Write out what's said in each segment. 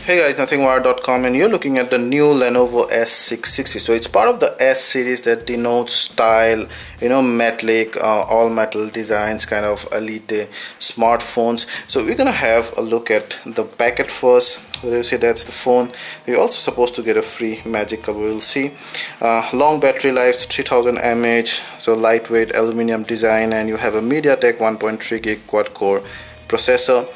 Hey guys, nothingwire.com, and you're looking at the new Lenovo S660. So it's part of the S series that denotes style, metallic, all metal designs, kind of elite smartphones. So we're gonna have a look at the packet first. You see that's the phone. You're also supposed to get a free magic cover. We'll see. Long battery life, 3000 mAh. So lightweight aluminum design, and you have a MediaTek 1.3 gig quad core processor.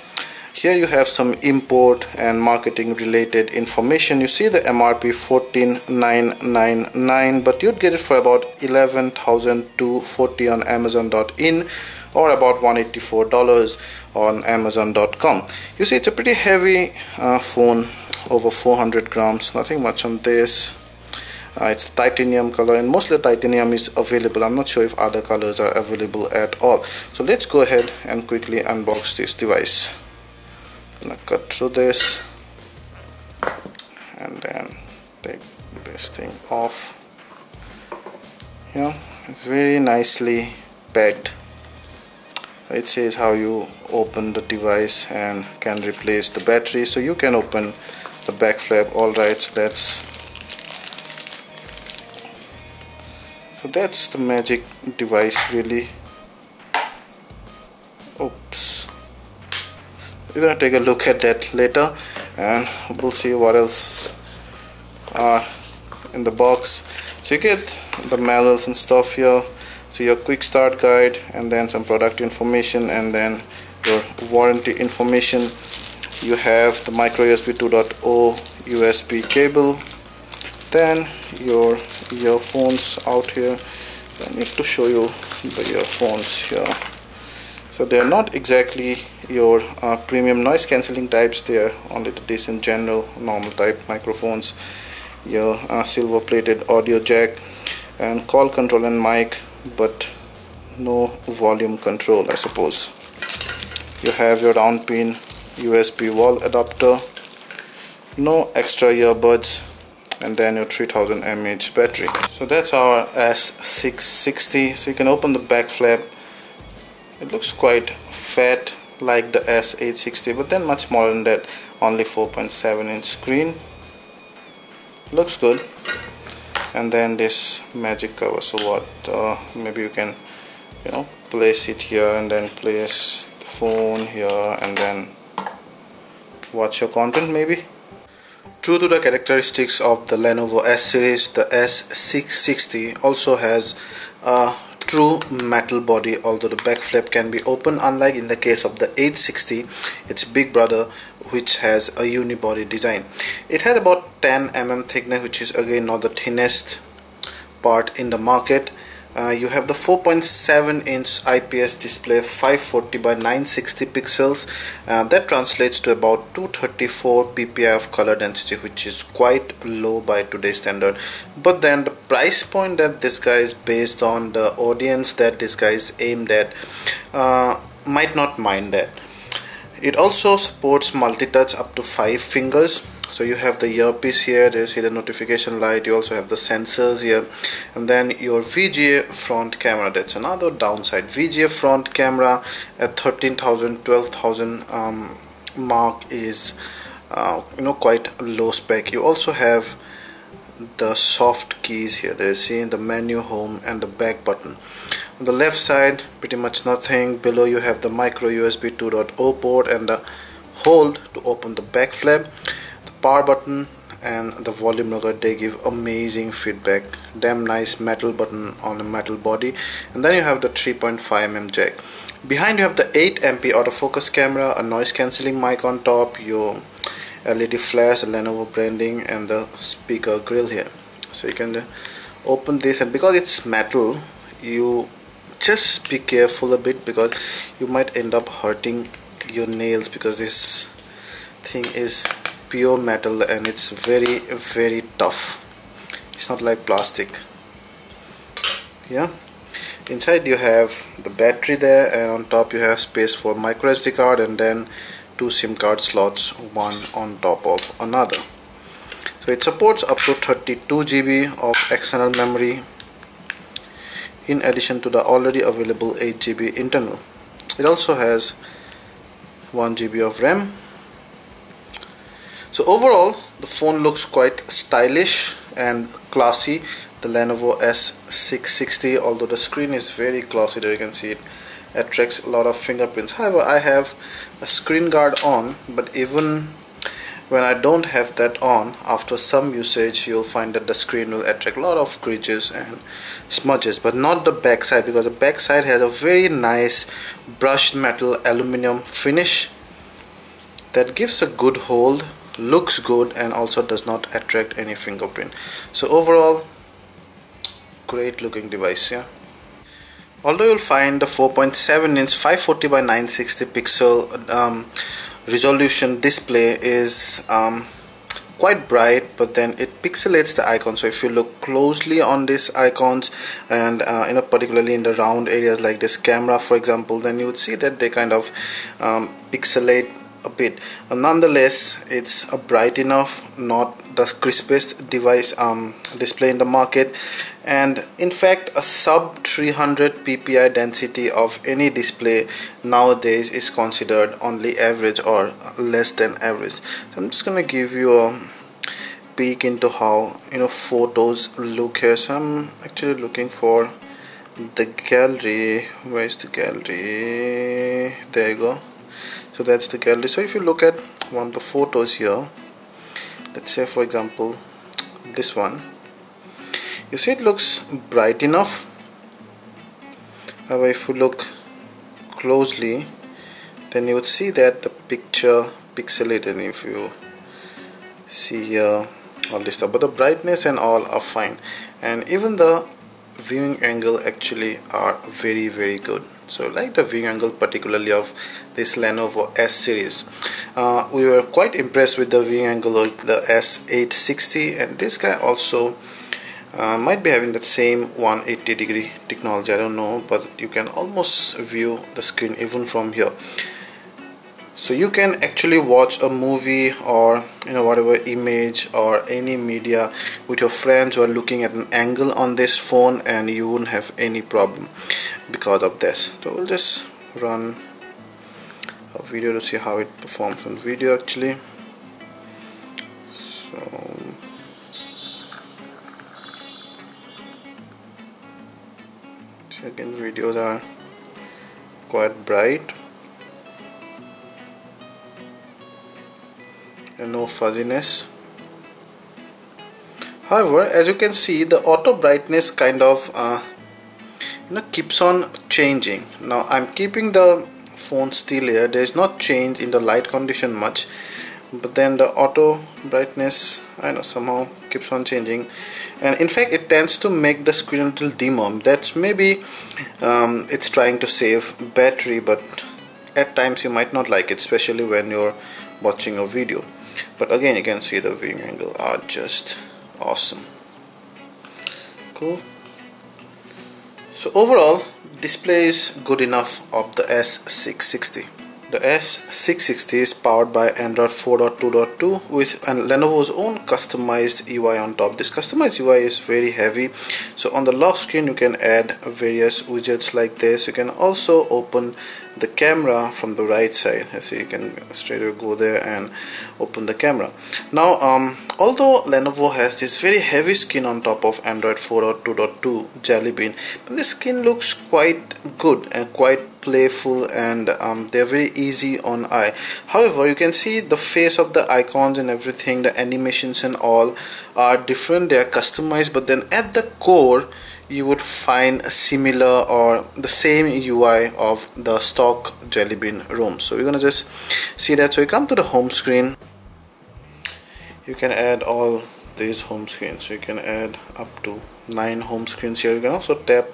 Here you have some import and marketing related information. You see the MRP 14,999, but you'd get it for about 11,240 on Amazon.in or about $184 on Amazon.com. You see it's a pretty heavy phone, over 400 grams, nothing much on this. It's titanium color, and mostly titanium is available. I'm not sure if other colors are available at all. So let's go ahead and quickly unbox this device. I'm gonna cut through this and then take this thing off. It's very nicely packed. It says how you open the device and can replace the battery, so you can open the back flap. Alright, so that's the magic device really. Oops. We're gonna take a look at that later, and we'll see what else are in the box. So you get the manuals and stuff here, so your quick start guide, and then some product information, and then your warranty information. You have the micro USB 2.0 USB cable, then your earphones out here. I need to show you the earphones here. So they are not exactly your premium noise cancelling types, they are only the decent general normal type microphones. Your silver plated audio jack and call control and mic, but no volume control, I suppose. You have your round pin USB wall adapter, no extra earbuds, and then your 3000 mAh battery. So that's our S660. So you can open the back flap. It looks quite fat like the S860, but then much smaller than that, only 4.7-inch screen. Looks good. And then this magic cover. So what, maybe you can place it here and then place the phone here and then watch your content maybe. True to the characteristics of the Lenovo S series, the S660 also has a true metal body, although the back flap can be open, unlike in the case of the 860, its big brother, which has a unibody design. It has about 10 mm thickness, which is again not the thinnest part in the market. You have the 4.7-inch IPS display, 540 by 960 pixels. That translates to about 234 ppi of color density, which is quite low by today's standard. But then the price point that this guy is based on, the audience that this guy is aimed at, might not mind that. It also supports multi-touch up to 5 fingers. So you have the earpiece here, you see the notification light, you also have the sensors here, and then your VGA front camera. That's another downside. VGA front camera at 13,000, 12,000 mark is quite low spec. You also have the soft keys here. There you see the menu, home, and the back button. On the left side, pretty much nothing. Below you have the micro USB 2.0 port and the hold to open the back flap. Power button and the volume rocker, they give amazing feedback. Damn nice metal button on a metal body. And then you have the 3.5mm jack. Behind you have the 8MP autofocus camera, a noise cancelling mic on top, your LED flash, the Lenovo branding, and the speaker grill here. So you can open this, and because it's metal, you just be careful a bit because you might end up hurting your nails, because this thing is pure metal and it's very, very tough. It's not like plastic. Inside you have the battery there, and on top you have space for micro SD card and then 2 SIM card slots, one on top of another. So it supports up to 32 GB of external memory in addition to the already available 8 GB internal. It also has 1 GB of RAM. So overall the phone looks quite stylish and classy, the Lenovo S660, although the screen is very glossy. There you can see it attracts a lot of fingerprints. However, I have a screen guard on, but even when I don't have that on, after some usage you'll find that the screen will attract a lot of creases and smudges, but not the back side, because the back side has a very nice brushed metal aluminum finish that gives a good hold, looks good, and also does not attract any fingerprint. So overall, great looking device. Yeah, although you'll find the 4.7-inch 540 by 960 pixel resolution display is quite bright, but then it pixelates the icon. So if you look closely on these icons and particularly in the round areas like this camera for example, then you would see that they kind of pixelate a bit. Nonetheless, it's a bright enough, not the crispest device display in the market, and in fact a sub 300 ppi density of any display nowadays is considered only average or less than average. So I'm just gonna give you a peek into how photos look here. So I'm actually looking for the gallery. Where's the gallery? There you go. So that's the gallery. So if you look at one of the photos here, let's say for example this one, you see it looks bright enough. However, if you look closely, then you would see that the picture pixelated. If you see here all this stuff, but the brightness and all are fine, and even the viewing angle actually are very, very good. So I like the viewing angle particularly of this Lenovo S series. We were quite impressed with the viewing angle of the S860, and this guy also might be having that same 180 degree technology, I don't know, but you can almost view the screen even from here. So you can actually watch a movie or whatever image or any media with your friends who are looking at an angle on this phone, and you wouldn't have any problem because of this. So we'll just run a video to see how it performs on video actually. So again, videos are quite bright and no fuzziness. However, as you can see, the auto brightness kind of keeps on changing. Now I'm keeping the phone still here. There is not change in the light condition much, but then the auto brightness somehow keeps on changing, and in fact it tends to make the screen a little dimmer. That's maybe it's trying to save battery, but at times you might not like it, especially when you're watching a video. But again, you can see the viewing angle are just awesome. Cool. So overall, display is good enough of the S660. The S660 is powered by Android 4.2.2 with Lenovo's own customized UI on top. This customized UI is very heavy. So on the lock screen you can add various widgets like this. You can also open the camera from the right side. So you can straight away go there and open the camera. Now although Lenovo has this very heavy skin on top of Android 4.2.2 Jelly Bean, but the skin looks quite good and quite playful, and they're very easy on eye. However, you can see the face of the icons and everything, the animations and all are different, they are customized, but then at the core you would find a similar or the same UI of the stock Jelly Bean ROM. So we're gonna just see that. So you come to the home screen, you can add all these home screens. So you can add up to 9 home screens here. You can also tap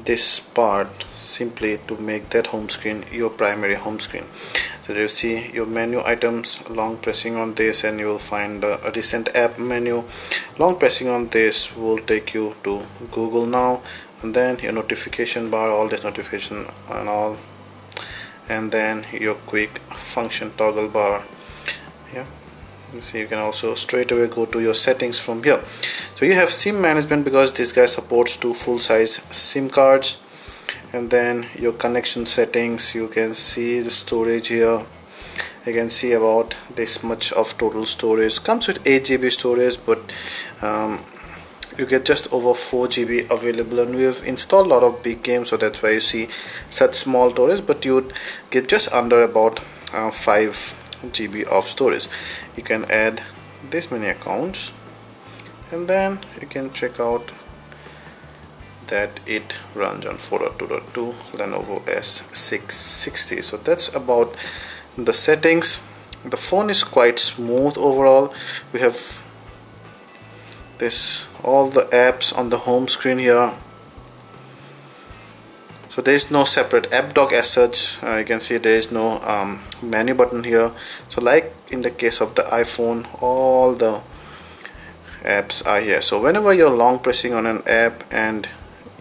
this part simply to make that home screen your primary home screen. So you see your menu items. Long pressing on this and you will find a recent app menu. Long pressing on this will take you to Google Now, and then your notification bar, all this notification and all, and then your quick function toggle bar. Yeah, you see you can also straight away go to your settings from here. So you have SIM management because this guy supports 2 full-size SIM cards, and then your connection settings. You can see the storage here, You can see about this much of total storage. Comes with 8 GB storage, but you get just over 4 GB available, and we have installed a lot of big games, so that's why you see such small storage, but you would get just under about 5 GB of storage. You can add this many accounts, and then you can check out that it runs on 4.2.2 Lenovo S660. So that's about the settings. The phone is quite smooth overall. We have this all the apps on the home screen here. So there is no separate app dock as such. You can see there is no menu button here. So like in the case of the iPhone, all the apps are here. So whenever you're long pressing on an app and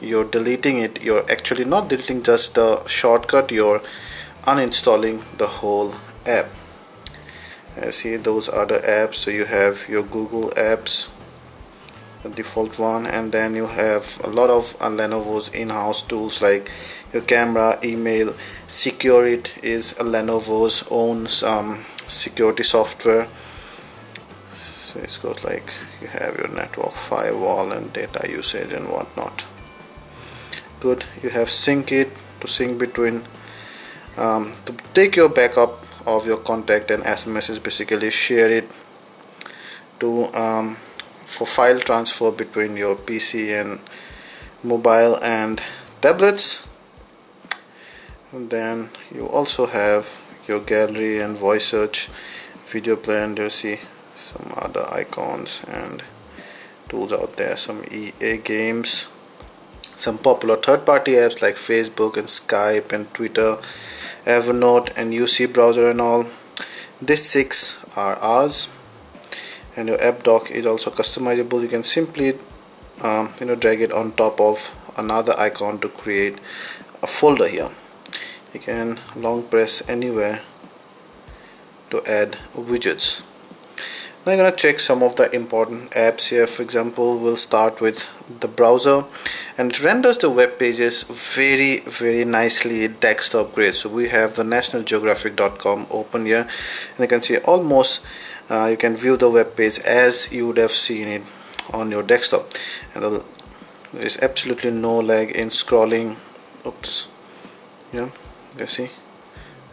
you're deleting it, you're actually not deleting just the shortcut, you're uninstalling the whole app. See, those are the apps. So you have your Google apps, the default one, and then you have a lot of Lenovo's in-house tools like your camera, email, Secure-It is a Lenovo's own security software. So it's got like you have your network firewall and data usage and whatnot. Good. You have Sync-It to sync between to take your backup of your contact and SMSs, basically share it to for file transfer between your PC and mobile and tablets. And then you also have your gallery and voice search, video player, and you see some other icons and tools out there, some EA games, some popular third-party apps like Facebook and Skype and Twitter, Evernote and UC browser and all. These 6 are ours, and your app dock is also customizable. You can simply drag it on top of another icon to create a folder here. You can long press anywhere to add widgets. Now I'm going to check some of the important apps here. For example, we'll start with the browser, and it renders the web pages very nicely desktop grade. So we have the nationalgeographic.com open here, and you can see almost you can view the web page as you would have seen it on your desktop, and there is absolutely no lag in scrolling. Oops, yeah, you see,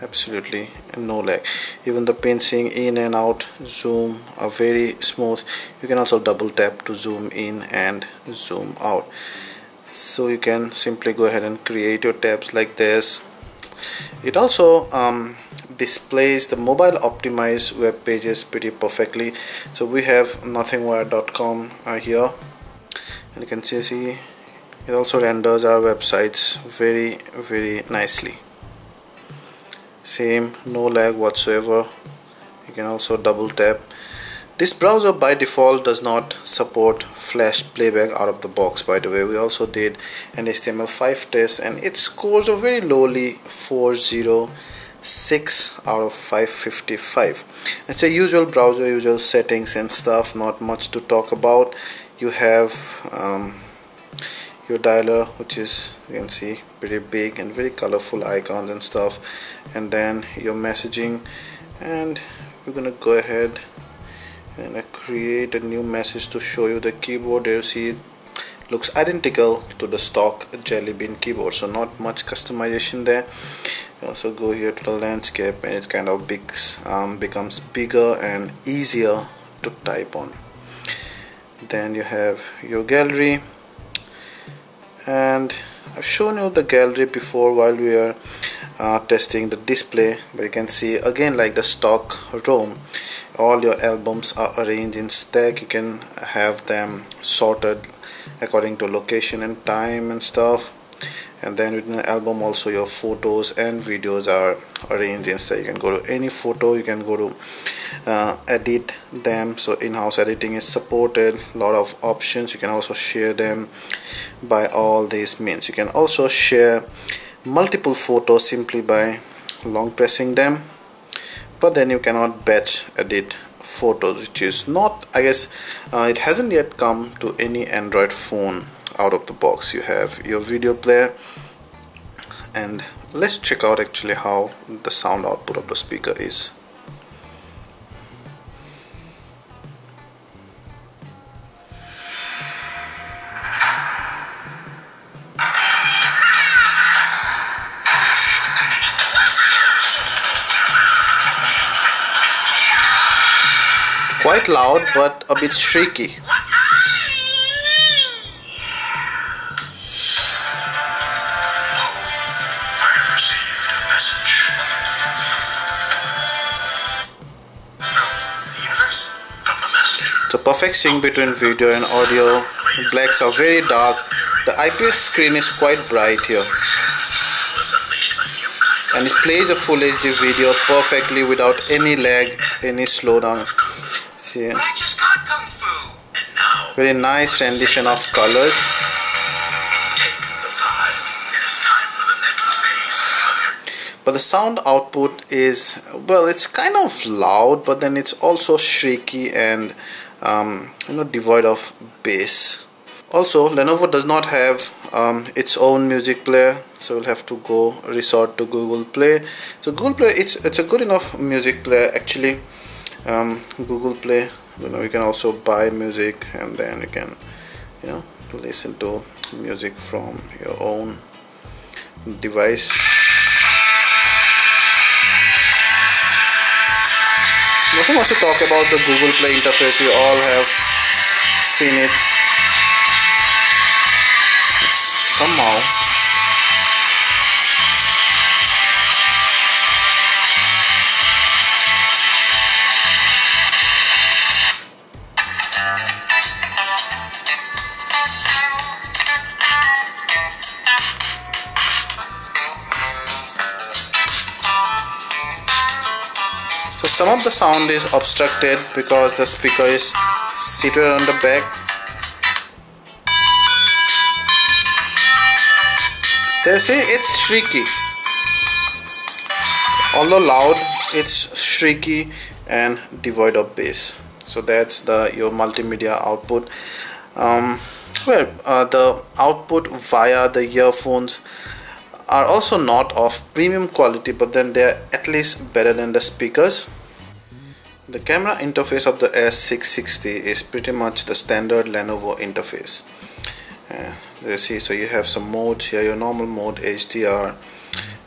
absolutely no lag. Even the pincing in and out, zoom are very smooth. You can also double tap to zoom in and zoom out. So you can simply go ahead and create your tabs like this. It also displays the mobile optimized web pages pretty perfectly. So we have nothingwire.com here, and you can see it also renders our websites very nicely. Same, no lag whatsoever. You can also double tap. This browser by default does not support flash playback out of the box, by the way. We also did an HTML5 test, and it scores a very lowly 406 out of 555. It's a usual browser, usual settings and stuff, not much to talk about. You have your dialer, which is, you can see, pretty big and very colorful icons and stuff, and then your messaging. And we're gonna go ahead and create a new message to show you the keyboard. There you see it looks identical to the stock Jelly Bean keyboard, so not much customization there. You also go here to the landscape, and it kind of becomes bigger and easier to type on. Then you have your gallery, and I've shown you the gallery before while we are testing the display, but you can see again, like the stock ROM, all your albums are arranged in stack. You can have them sorted according to location and time and stuff, and then within the album also your photos and videos are arranged in stack. You can go to any photo, you can go to edit them, so in-house editing is supported, a lot of options. You can also share them by all these means. You can also share multiple photos simply by long pressing them, but then you cannot batch edit photos, which is not, I guess it hasn't yet come to any Android phone out of the box. You have your video player, and let's check out actually how the sound output of the speaker is. quite loud but a bit shrieky. So perfect sync between video and audio. The blacks are very dark. The IPS screen is quite bright here. And it plays a full HD video perfectly without any lag, any slowdown. See, very nice rendition of colors. But the sound output is, well, it's kind of loud, but then it's also shrieky and devoid of bass. Also, Lenovo does not have its own music player, so we'll have to resort to Google Play. So Google Play, it's a good enough music player actually. Google Play, you can also buy music, and then you can listen to music from your own device. Nothing much to talk about the Google Play interface. You all have seen it somehow. So some of the sound is obstructed because the speaker is seated on the back. There, see, it's shrieky. Although loud, it's shrieky and devoid of bass. So that's your multimedia output. The output via the earphones are also not of premium quality, but then they are at least better than the speakers. The camera interface of the S660 is pretty much the standard Lenovo interface. You see, so you have some modes here: your normal mode, HDR,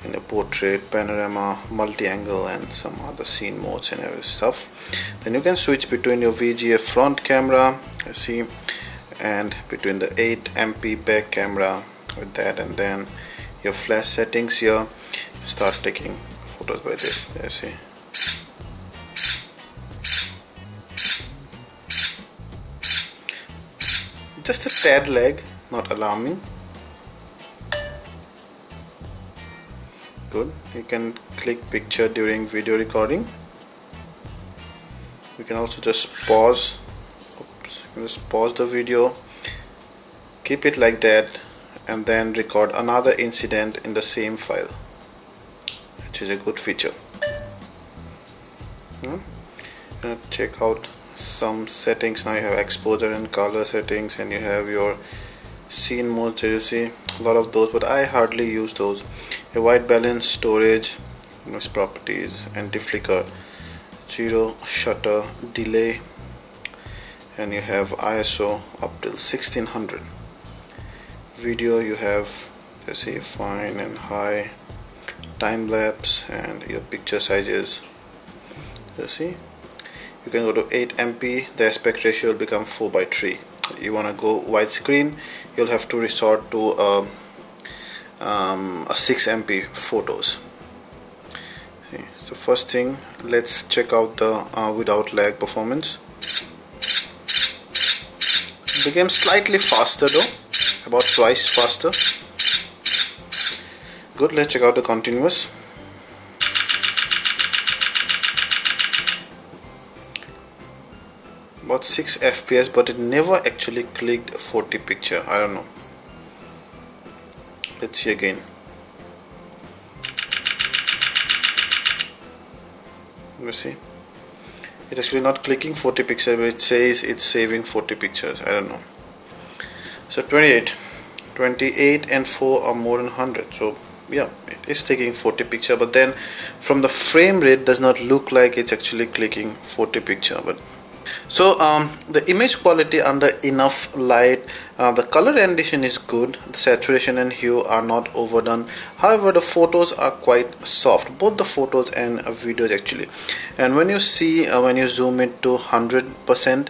and a portrait, panorama, multi-angle, and some other scene modes and every stuff. Then you can switch between your VGA front camera, you see, and between the 8MP back camera with that, and then your flash settings here. Start taking photos by this. There, see. Just a tad lag, not alarming. Good. You can click picture during video recording. You can also just pause. Oops. You can just pause the video, keep it like that, and then record another incident in the same file, which is a good feature. Check out some settings. Now you have exposure and color settings, and you have your scene modes. You see a lot of those, but I hardly use those. Your white balance, storage, noise properties, anti-flicker, zero shutter, delay, and you have ISO up till 1600. Video, you have, you see, fine and high, time lapse, and your picture sizes. You see, you can go to 8MP. The aspect ratio will become 4:3. You want to go widescreen, you'll have to resort to a 6MP photos. See, so first thing, let's check out the without lag performance. It became slightly faster though, about twice faster. Good. Let's check out the continuous. About 6 FPS, but it never actually clicked 40 picture. I don't know. Let's see again. You see, it's actually not clicking 40 pictures, but it says it's saving 40 pictures. I don't know. So 28 and 4 are more than 100. So yeah, it is taking 40 picture, but then from the frame rate does not look like it's actually clicking 40 picture. But So the image quality under enough light, the color rendition is good, the saturation and hue are not overdone. However, the photos are quite soft, both the photos and videos actually. And when you see, when you zoom it to 100%,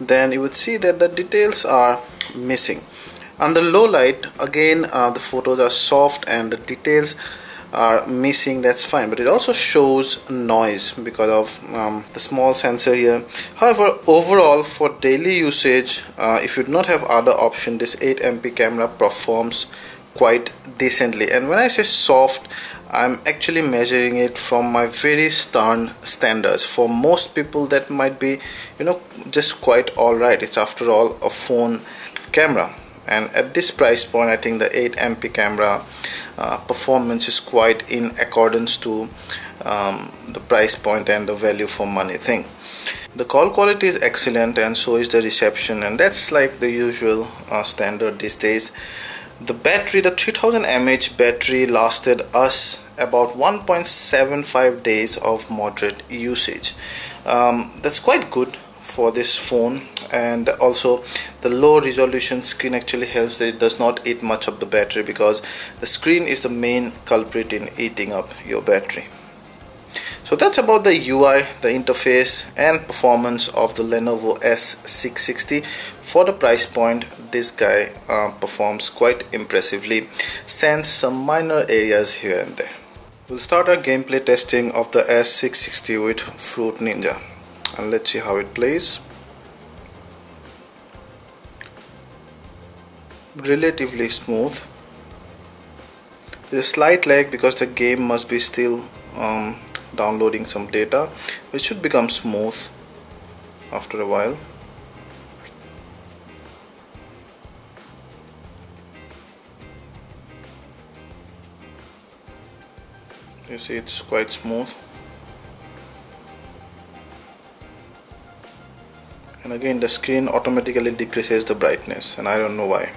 then you would see that the details are missing. Under low light, again the photos are soft and the details are missing. That's fine, but it also shows noise because of the small sensor here. However, overall for daily usage, if you do not have other option, this 8MP camera performs quite decently. And when I say soft, I'm actually measuring it from my very stern standards. For most people that might be, you know, just quite alright. It's after all a phone camera, and at this price point I think the 8MP camera performance is quite in accordance to the price point and the value for money thing. The call quality is excellent, and so is the reception, and that's like the usual standard these days. The battery, the 3000 mAh battery lasted us about 1.75 days of moderate usage. That's quite good for this phone, and also the low resolution screen actually helps that it does not eat much of the battery, because the screen is the main culprit in eating up your battery. So that's about the UI, the interface and performance of the Lenovo S660. For the price point, this guy performs quite impressively, sans some minor areas here and there. We'll start our gameplay testing of the S660 with Fruit Ninja, and let's see how it plays. Relatively smooth. There's a slight lag because the game must be still downloading some data, which should become smooth after a while. You see, it's quite smooth. And again, the screen automatically decreases the brightness, and I don't know why.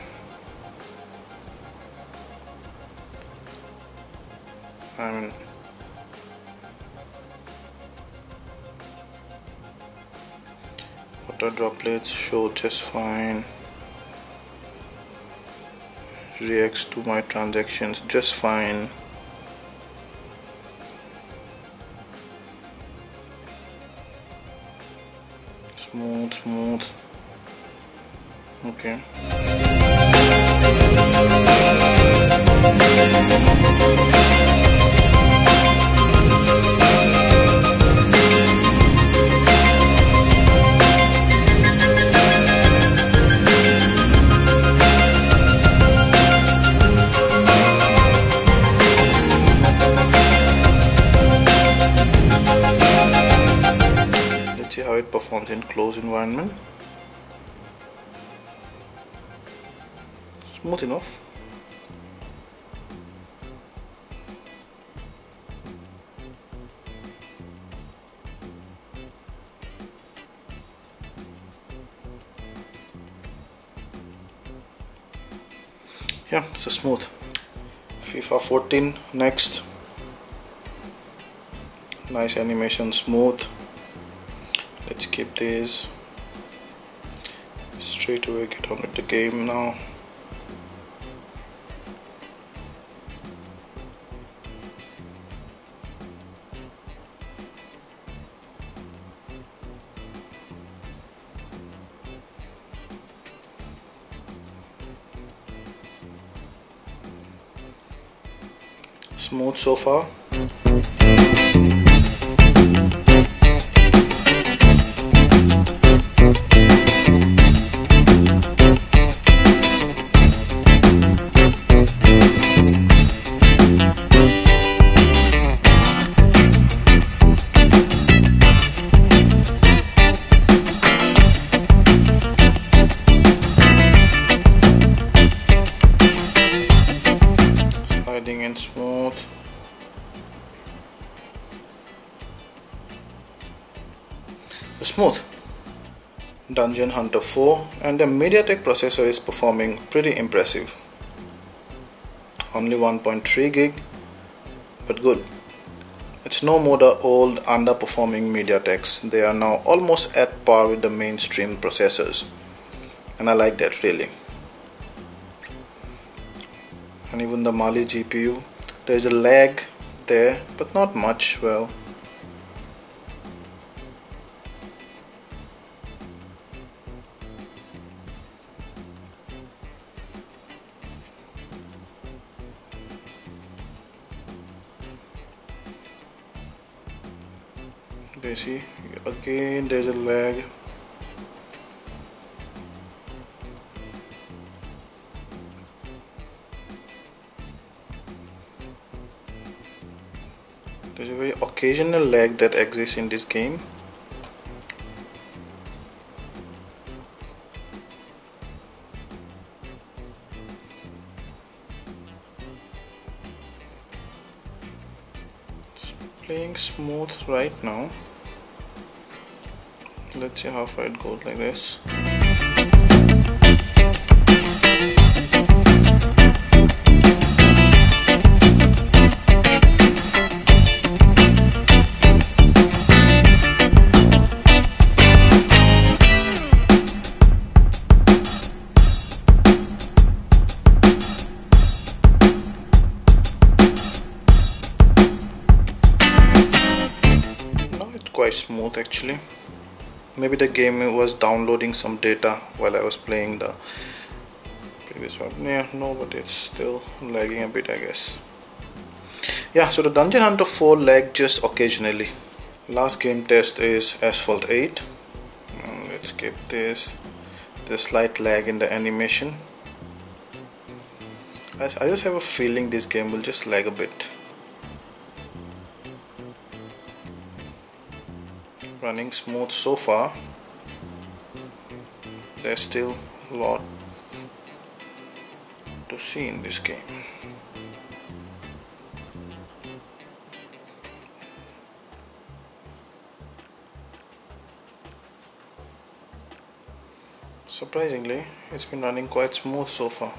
I mean, water droplets show just fine. Reacts to my transactions just fine. Smooth. Okay. See how it performs in closed environment. Smooth enough. Yeah, so smooth. FIFA 14 next. Nice animation, smooth. Let's keep these. Straight away get on with the game now. Smooth so far. Sliding in smooth. Smooth. Dungeon Hunter 4, and the MediaTek processor is performing pretty impressive. Only 1.3 gig, but good. It's no more the old underperforming MediaTeks. They are now almost at par with the mainstream processors, and I like that really. And even the Mali GPU, there is a lag there, but not much. Well, they see again there's a lag. There's a very occasional lag that exists in this game. It's playing smooth right now. Let's see how far it goes like this. Now it's quite smooth actually. Maybe the game was downloading some data while I was playing the previous one. Yeah, no, but it's still lagging a bit, I guess. Yeah, so the Dungeon Hunter 4 lagged just occasionally. Last game test is Asphalt 8. Let's skip this. There's slight lag in the animation. I just have a feeling this game will just lag a bit. Running smooth so far. There's still a lot to see in this game. Surprisingly, it's been running quite smooth so far.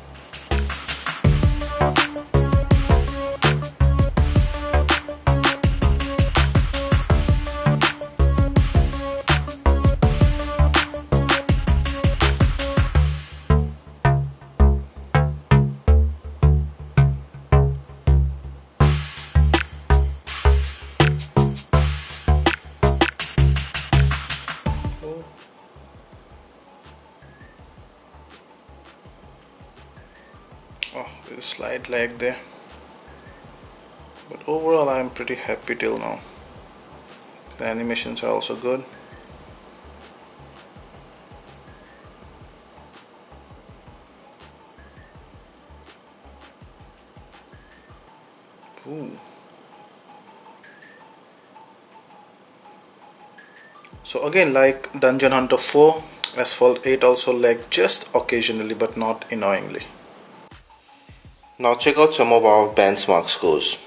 Oh, there's a slight lag there, but overall I am pretty happy till now. The animations are also good. Ooh. So again, like Dungeon Hunter 4, Asphalt 8 also lagged just occasionally but not annoyingly. Now check out some of our benchmark scores.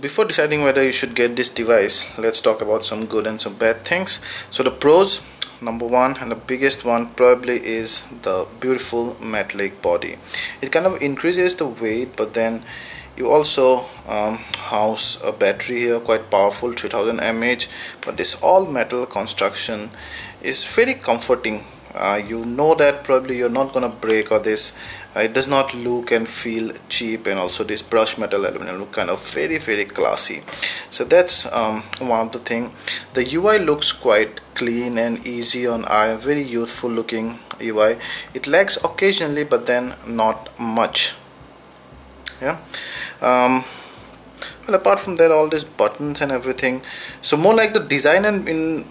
Before deciding whether you should get this device, let's talk about some good and some bad things. So the pros, number one and the biggest one probably is the beautiful metallic body. It kind of increases the weight, but then you also house a battery here, quite powerful, 3000 mAh. But this all metal construction is very comforting you know that probably you're not gonna break, or this it does not look and feel cheap, and also this brush metal aluminum look kind of very classy. So that's one of the thing. The UI looks quite clean and easy on eye, very youthful looking UI. It lags occasionally, but then not much. Yeah. Well, apart from that, all these buttons and everything, so more like the design and in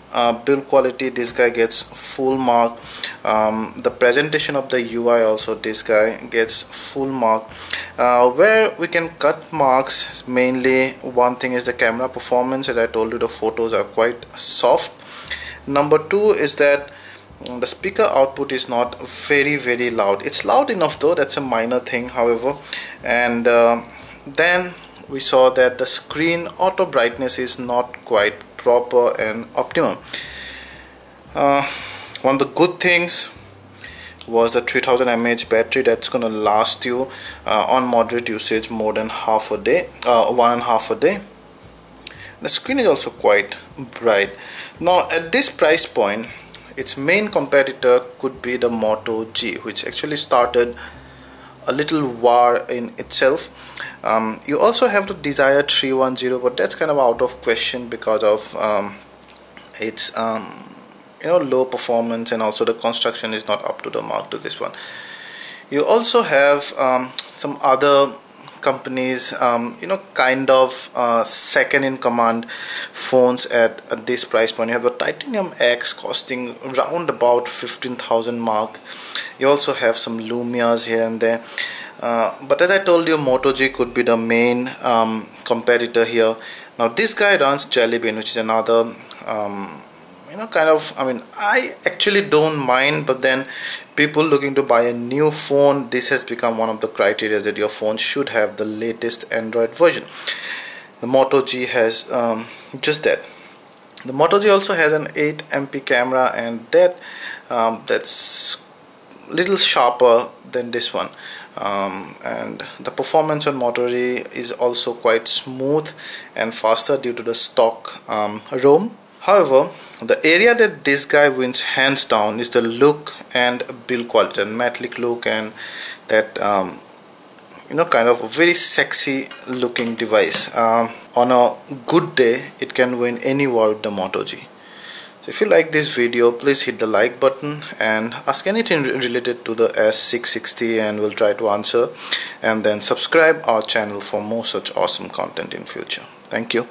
build quality, this guy gets full mark. The presentation of the UI also, this guy gets full mark. Where we can cut marks, mainly one thing is the camera performance. As I told you, the photos are quite soft. Number two is that the speaker output is not very loud. It's loud enough though, that's a minor thing, however. And then we saw that the screen auto brightness is not quite proper and optimum. One of the good things was the 3000 mAh battery that's gonna last you on moderate usage more than half a day, 1.5 a day. The screen is also quite bright. Now at this price point, its main competitor could be the Moto G, which actually started a little war in itself. You also have the Desire 310, but that's kind of out of question because of its low performance, and also the construction is not up to the mark to this one. You also have some other companies, kind of second in command phones at this price point. You have the Titanium X costing round about 15,000 mark. You also have some Lumias here and there, but as I told you, Moto G could be the main competitor here. Now this guy runs Jelly Bean, which is another I actually don't mind, but then people looking to buy a new phone, this has become one of the criteria that your phone should have the latest Android version. The Moto G has just that. The Moto G also has an 8MP camera, and that's little sharper than this one. And the performance on Moto G is also quite smooth and faster due to the stock ROM. However, the area that this guy wins hands down is the look and build quality, and metallic look, and that kind of a very sexy looking device. On a good day, it can win any war with the Moto G. So if you like this video, please hit the like button and ask anything related to the S660, and we'll try to answer. And then subscribe our channel for more such awesome content in future. Thank you.